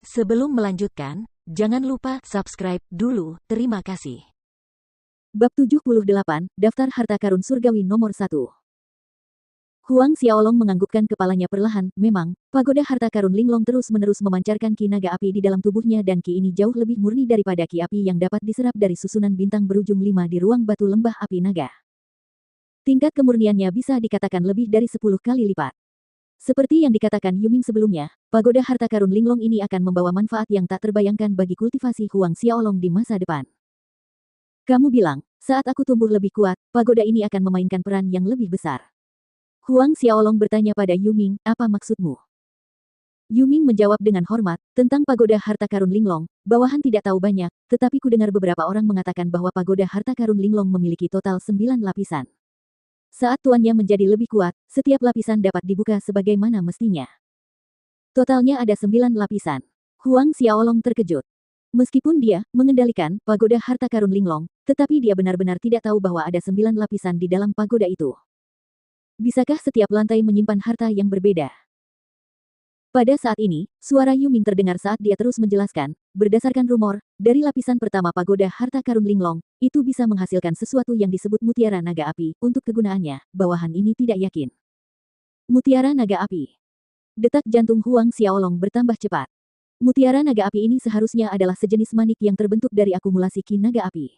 Sebelum melanjutkan, jangan lupa subscribe dulu. Terima kasih. Bab 78, Daftar Harta Karun Surgawi nomor 1. Huang Xiaolong menganggukkan kepalanya perlahan. Memang, pagoda harta karun Linglong terus-menerus memancarkan ki naga api di dalam tubuhnya dan ki ini jauh lebih murni daripada ki api yang dapat diserap dari susunan bintang berujung 5 di ruang batu lembah api naga. Tingkat kemurniannya bisa dikatakan lebih dari 10 kali lipat. Seperti yang dikatakan Yuming sebelumnya, pagoda harta karun Linglong ini akan membawa manfaat yang tak terbayangkan bagi kultivasi Huang Xiaolong di masa depan. Kamu bilang, saat aku tumbuh lebih kuat, pagoda ini akan memainkan peran yang lebih besar. Huang Xiaolong bertanya pada Yuming, apa maksudmu? Yuming menjawab dengan hormat, tentang pagoda harta karun Linglong, bawahan tidak tahu banyak, tetapi ku dengar beberapa orang mengatakan bahwa pagoda harta karun Linglong memiliki total 9 lapisan. Saat tuannya menjadi lebih kuat, setiap lapisan dapat dibuka sebagaimana mestinya. Totalnya ada 9 lapisan. Huang Xiaolong terkejut. Meskipun dia mengendalikan pagoda harta karun Linglong, tetapi dia benar-benar tidak tahu bahwa ada 9 lapisan di dalam pagoda itu. Bisakah setiap lantai menyimpan harta yang berbeda? Pada saat ini, suara Yuming terdengar saat dia terus menjelaskan, berdasarkan rumor, dari lapisan pertama pagoda harta karun Linglong, itu bisa menghasilkan sesuatu yang disebut mutiara naga api. Untuk kegunaannya, bawahan ini tidak yakin. Mutiara naga api. Detak jantung Huang Xiaolong bertambah cepat. Mutiara naga api ini seharusnya adalah sejenis manik yang terbentuk dari akumulasi ki naga api.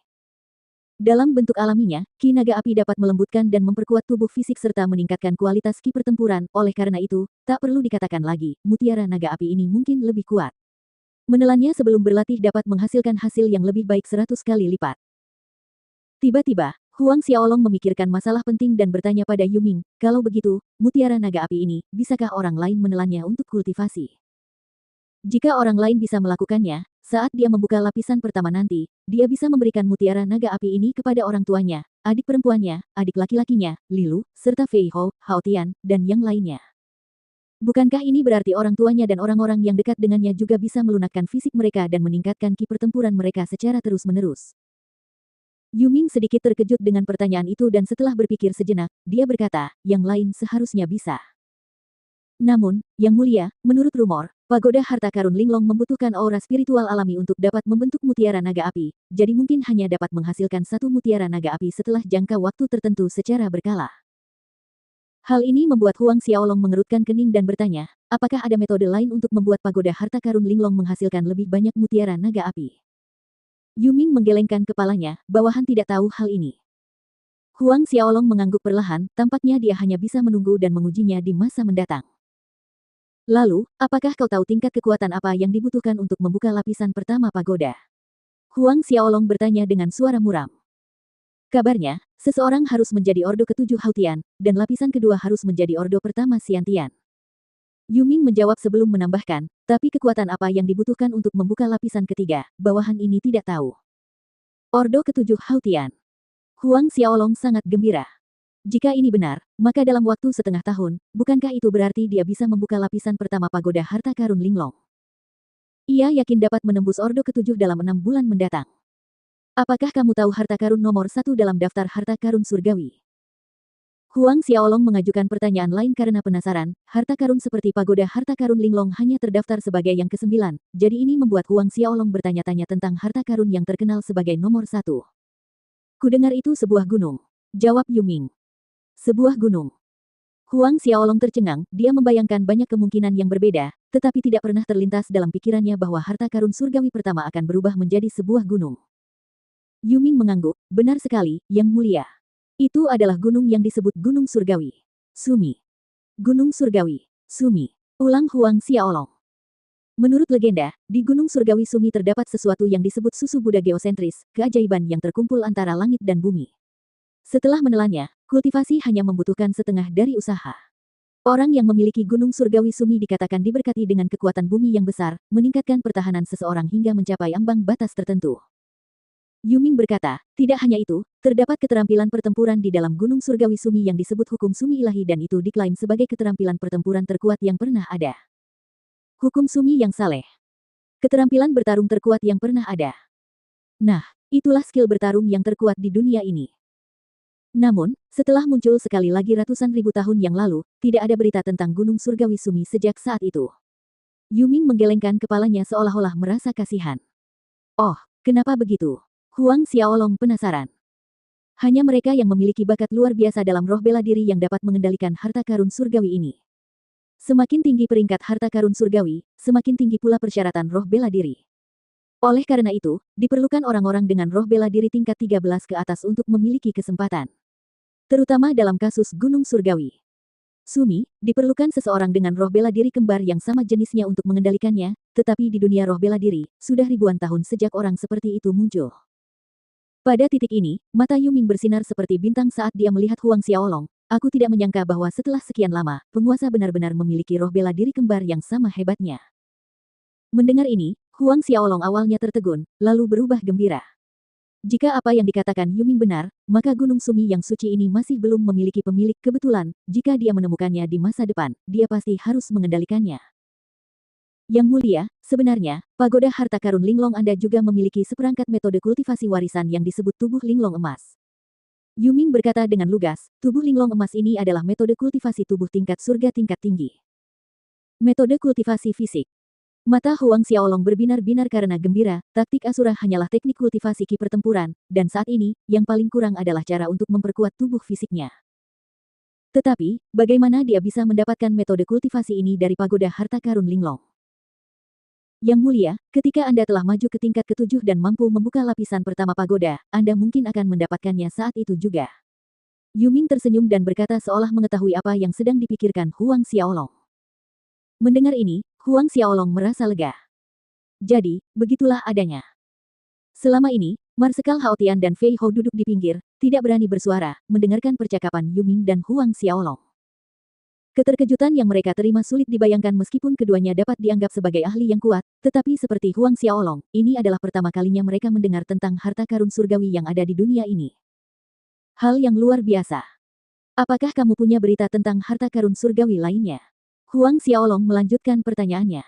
Dalam bentuk alaminya, ki naga api dapat melembutkan dan memperkuat tubuh fisik serta meningkatkan kualitas ki pertempuran. Oleh karena itu, tak perlu dikatakan lagi, mutiara naga api ini mungkin lebih kuat. Menelannya sebelum berlatih dapat menghasilkan hasil yang lebih baik 100 kali lipat. Tiba-tiba, Huang Xiaolong memikirkan masalah penting dan bertanya pada Yuming, kalau begitu, mutiara naga api ini, bisakah orang lain menelannya untuk kultivasi? Jika orang lain bisa melakukannya, saat dia membuka lapisan pertama nanti, dia bisa memberikan mutiara naga api ini kepada orang tuanya, adik perempuannya, adik laki-lakinya, Lilu, serta Fei Hou, Hao Tian, dan yang lainnya. Bukankah ini berarti orang tuanya dan orang-orang yang dekat dengannya juga bisa melunakkan fisik mereka dan meningkatkan ki pertempuran mereka secara terus-menerus? Yuming sedikit terkejut dengan pertanyaan itu dan setelah berpikir sejenak, dia berkata, yang lain seharusnya bisa. Namun, Yang Mulia, menurut rumor, pagoda harta karun Linglong membutuhkan aura spiritual alami untuk dapat membentuk mutiara naga api, jadi mungkin hanya dapat menghasilkan satu mutiara naga api setelah jangka waktu tertentu secara berkala. Hal ini membuat Huang Xiaolong mengerutkan kening dan bertanya, apakah ada metode lain untuk membuat pagoda harta karun Linglong menghasilkan lebih banyak mutiara naga api? Yuming menggelengkan kepalanya, bawahan tidak tahu hal ini. Huang Xiaolong mengangguk perlahan, tampaknya dia hanya bisa menunggu dan mengujinya di masa mendatang. Lalu, apakah kau tahu tingkat kekuatan apa yang dibutuhkan untuk membuka lapisan pertama pagoda? Huang Xiaolong bertanya dengan suara muram. Kabarnya, seseorang harus menjadi ordo ke-7 Hautian, dan lapisan kedua harus menjadi ordo pertama Xiantian. Yuming menjawab sebelum menambahkan, tapi kekuatan apa yang dibutuhkan untuk membuka lapisan ketiga, bawahan ini tidak tahu. Ordo ke-7 Hautian. Huang Xiaolong sangat gembira. Jika ini benar, maka dalam waktu setengah tahun, bukankah itu berarti dia bisa membuka lapisan pertama pagoda harta karun Linglong? Ia yakin dapat menembus ordo ke-7 dalam 6 bulan mendatang. Apakah kamu tahu harta karun nomor 1 dalam daftar harta karun surgawi? Huang Xiaolong mengajukan pertanyaan lain karena penasaran, harta karun seperti pagoda harta karun Linglong hanya terdaftar sebagai yang ke-9, jadi ini membuat Huang Xiaolong bertanya-tanya tentang harta karun yang terkenal sebagai nomor 1. Kudengar itu sebuah gunung, jawab Yuming. Sebuah gunung. Huang Xiaolong tercengang, dia membayangkan banyak kemungkinan yang berbeda, tetapi tidak pernah terlintas dalam pikirannya bahwa harta karun surgawi pertama akan berubah menjadi sebuah gunung. Yuming mengangguk, benar sekali, Yang Mulia. Itu adalah gunung yang disebut Gunung Surgawi. Sumi. Gunung Surgawi. Sumi. Ulang Huang Xiaolong. Menurut legenda, di Gunung Surgawi Sumi terdapat sesuatu yang disebut susu Buddha geosentris, keajaiban yang terkumpul antara langit dan bumi. Setelah menelannya, kultivasi hanya membutuhkan setengah dari usaha. Orang yang memiliki Gunung Surgawi Sumi dikatakan diberkati dengan kekuatan bumi yang besar, meningkatkan pertahanan seseorang hingga mencapai ambang batas tertentu. Yuming berkata, tidak hanya itu, terdapat keterampilan pertempuran di dalam Gunung Surgawi Sumi yang disebut hukum Sumi ilahi dan itu diklaim sebagai keterampilan pertempuran terkuat yang pernah ada. Hukum Sumi yang saleh. Keterampilan bertarung terkuat yang pernah ada. Nah, itulah skill bertarung yang terkuat di dunia ini. Namun, setelah muncul sekali lagi ratusan ribu tahun yang lalu, tidak ada berita tentang Gunung Surgawi Sumi sejak saat itu. Yuming menggelengkan kepalanya seolah-olah merasa kasihan. Oh, kenapa begitu? Huang Xiaolong penasaran. Hanya mereka yang memiliki bakat luar biasa dalam roh bela diri yang dapat mengendalikan harta karun surgawi ini. Semakin tinggi peringkat harta karun surgawi, semakin tinggi pula persyaratan roh bela diri. Oleh karena itu, diperlukan orang-orang dengan roh bela diri tingkat 13 ke atas untuk memiliki kesempatan. Terutama dalam kasus Gunung Surgawi. Sumi, diperlukan seseorang dengan roh bela diri kembar yang sama jenisnya untuk mengendalikannya, tetapi di dunia roh bela diri, sudah ribuan tahun sejak orang seperti itu muncul. Pada titik ini, mata Yuming bersinar seperti bintang saat dia melihat Huang Xiaolong. Aku tidak menyangka bahwa setelah sekian lama, penguasa benar-benar memiliki roh bela diri kembar yang sama hebatnya. Mendengar ini, Huang Xiaolong awalnya tertegun, lalu berubah gembira. Jika apa yang dikatakan Yuming benar, maka Gunung Sumi yang suci ini masih belum memiliki pemilik kebetulan. Jika dia menemukannya di masa depan, dia pasti harus mengendalikannya. Yang mulia, sebenarnya, pagoda harta karun Linglong Anda juga memiliki seperangkat metode kultivasi warisan yang disebut tubuh Linglong emas. Yuming berkata dengan lugas, tubuh Linglong emas ini adalah metode kultivasi tubuh tingkat surga tingkat tinggi. Metode kultivasi fisik. Mata Huang Xiaolong berbinar-binar karena gembira, taktik Asura hanyalah teknik kultivasi ki pertempuran, dan saat ini, yang paling kurang adalah cara untuk memperkuat tubuh fisiknya. Tetapi, bagaimana dia bisa mendapatkan metode kultivasi ini dari pagoda harta karun Linglong? Yang mulia, ketika Anda telah maju ke tingkat ke-7 dan mampu membuka lapisan pertama pagoda, Anda mungkin akan mendapatkannya saat itu juga. Yuming tersenyum dan berkata seolah mengetahui apa yang sedang dipikirkan Huang Xiaolong. Mendengar ini, Huang Xiaolong merasa lega. Jadi, begitulah adanya. Selama ini, Marsekal Haotian dan Fei Hou duduk di pinggir, tidak berani bersuara, mendengarkan percakapan Yuming dan Huang Xiaolong. Keterkejutan yang mereka terima sulit dibayangkan meskipun keduanya dapat dianggap sebagai ahli yang kuat, tetapi seperti Huang Xiaolong, ini adalah pertama kalinya mereka mendengar tentang harta karun surgawi yang ada di dunia ini. Hal yang luar biasa. Apakah kamu punya berita tentang harta karun surgawi lainnya? Huang Xiaolong melanjutkan pertanyaannya.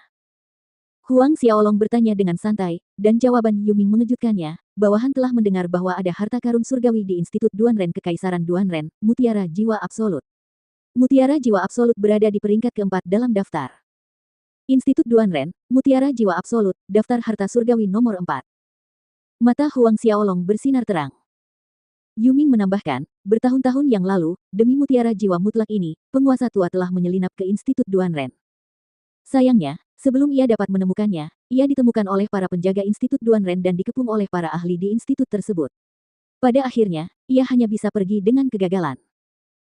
Huang Xiaolong bertanya dengan santai, dan jawaban Yuming mengejutkannya. Bawahan telah mendengar bahwa ada harta karun surgawi di Institut Duanren Kekaisaran Duanren, Mutiara Jiwa Absolut. Mutiara Jiwa Absolut berada di peringkat keempat dalam daftar. Institut Duanren, Mutiara Jiwa Absolut, daftar harta surgawi nomor 4. Mata Huang Xiaolong bersinar terang. Yuming menambahkan, bertahun-tahun yang lalu, demi mutiara jiwa mutlak ini, penguasa tua telah menyelinap ke Institut Duanren. Sayangnya, sebelum ia dapat menemukannya, ia ditemukan oleh para penjaga Institut Duanren dan dikepung oleh para ahli di institut tersebut. Pada akhirnya, ia hanya bisa pergi dengan kegagalan.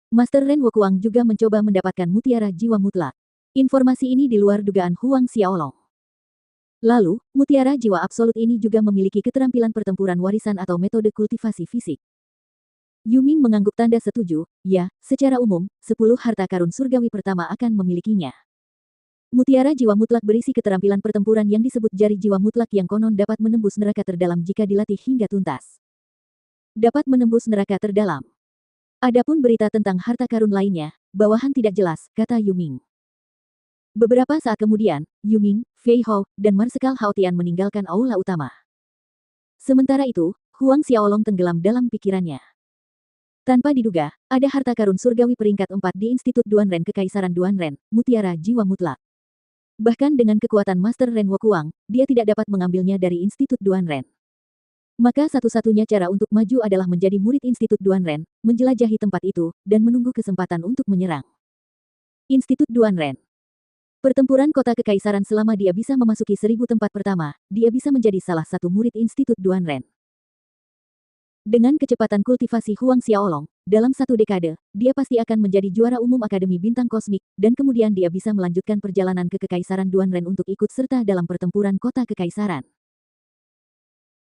Master Ren Wokuang juga mencoba mendapatkan mutiara jiwa mutlak. Informasi ini di luar dugaan Huang Xiaolong. Lalu, mutiara jiwa absolut ini juga memiliki keterampilan pertempuran warisan atau metode kultivasi fisik. Yuming mengangguk tanda setuju, ya, secara umum, 10 harta karun surgawi pertama akan memilikinya. Mutiara jiwa mutlak berisi keterampilan pertempuran yang disebut jari jiwa mutlak yang konon dapat menembus neraka terdalam jika dilatih hingga tuntas. Dapat menembus neraka terdalam. Adapun berita tentang harta karun lainnya, bawahan tidak jelas, kata Yuming. Beberapa saat kemudian, Yuming, Fei Hou, dan Marsekal Haotian meninggalkan aula utama. Sementara itu, Huang Xiaolong tenggelam dalam pikirannya. Tanpa diduga, ada harta karun surgawi peringkat 4 di Institut Duanren Kekaisaran Duanren, Mutiara Jiwa Mutlak. Bahkan dengan kekuatan Master Ren Wokuang, dia tidak dapat mengambilnya dari Institut Duanren. Maka satu-satunya cara untuk maju adalah menjadi murid Institut Duanren, menjelajahi tempat itu, dan menunggu kesempatan untuk menyerang. Institut Duanren. Pertempuran kota kekaisaran selama dia bisa memasuki 1000 tempat pertama, dia bisa menjadi salah satu murid Institut Duanren. Dengan kecepatan kultivasi Huang Xiaolong, dalam 1 dekade, dia pasti akan menjadi juara umum Akademi Bintang Kosmik, dan kemudian dia bisa melanjutkan perjalanan ke Kekaisaran Duanren untuk ikut serta dalam pertempuran kota kekaisaran.